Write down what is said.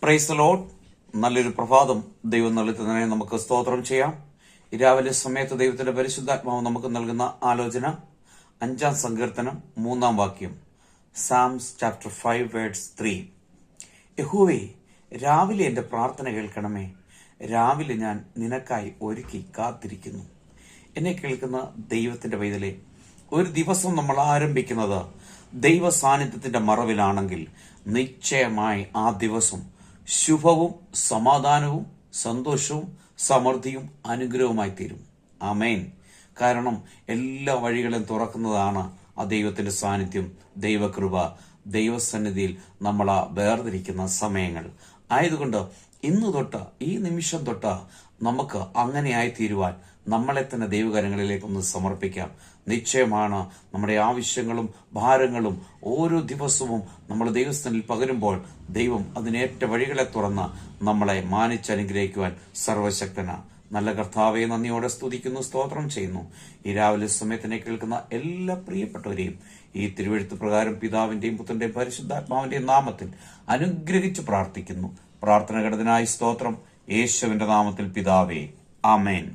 Praise the Lord. നല്ലൊരു പ്രഭാതം ദൈവം നൽകുന്നതിനെ നമുക്ക് സ്തോത്രം ചെയ്യാം. രാവിലെ സമയത്ത് ദൈവത്തിന്റെ പരിശുദ്ധാത്മാവ് നമുക്ക് നൽകുന്ന ആലോചന 5-ാം സങ്കീർത്തനം 3-ാം വാക്യം. സാംസ് ചാപ്റ്റർ 5 വേഴ്സ് 3. യഹോവേ, രാവിലെ എന്റെ പ്രാർത്ഥന കേൾക്കണമേ. രാവിലെ ഞാൻ നിനക്കായി ഒരുക്കി കാത്തിരിക്കുന്നു. എന്നെ കേൾക്കുന്ന ദൈവത്തിന്റെ പൈതലേ, ഒരു ദിവസം നമ്മൾ ആരംഭിക്കുന്നത് ദൈവ സാന്നിധ്യത്തിന്റെ മറവിലാണെങ്കിൽ നിശ്ചയമായി ആ ദിവസം ശുഭവും സമാധാനവും സന്തോഷവും സമൃദ്ധിയും അനുഗ്രഹവുമായി തീരും. ആമേൻ. കാരണം എല്ലാ വഴികളും തുറക്കുന്നതാണ് ആ ദൈവത്തിന്റെ സാന്നിധ്യം, ദൈവകൃപ, ദൈവസന്നിധിയിൽ നമ്മൾ വേർതിരിക്കുന്ന സമയങ്ങൾ ആയതുകൊണ്ട് ഇന്ന് തൊട്ട്, ഈ നിമിഷം തൊട്ട് നമുക്ക് അങ്ങനെയായി തീരുവാൻ നമ്മളെ തന്നെ ദൈവകരങ്ങളിലേക്കൊന്ന് സമർപ്പിക്കാം. നിശ്ചയമാണ് നമ്മുടെ ആവശ്യങ്ങളും ഭാരങ്ങളും ഓരോ ദിവസവും നമ്മൾ ദൈവസ്ഥനിൽ പകരുമ്പോൾ ദൈവം അതിനേറ്റ വഴികളെ തുറന്ന് നമ്മളെ മാനിച്ചനുഗ്രഹിക്കുവാൻ സർവശക്തന. നല്ല കർത്താവെ, നന്ദിയോടെ സ്തുതിക്കുന്നു, സ്തോത്രം ചെയ്യുന്നു. ഈ രാവിലെ സമയത്തിനെ കേൾക്കുന്ന എല്ലാ പ്രിയപ്പെട്ടവരെയും ഈ തിരുവെഴുത്ത് പ്രകാരം പിതാവിന്റെയും പുത്രന്റെയും പരിശുദ്ധാത്മാവിന്റെയും നാമത്തിൽ അനുഗ്രഹിച്ചു പ്രാർത്ഥിക്കുന്നു. പ്രാർത്ഥന ഘടനായി സ്തോത്രം, യേശുവിന്റെ നാമത്തിൽ പിതാവേ, ആമേൻ.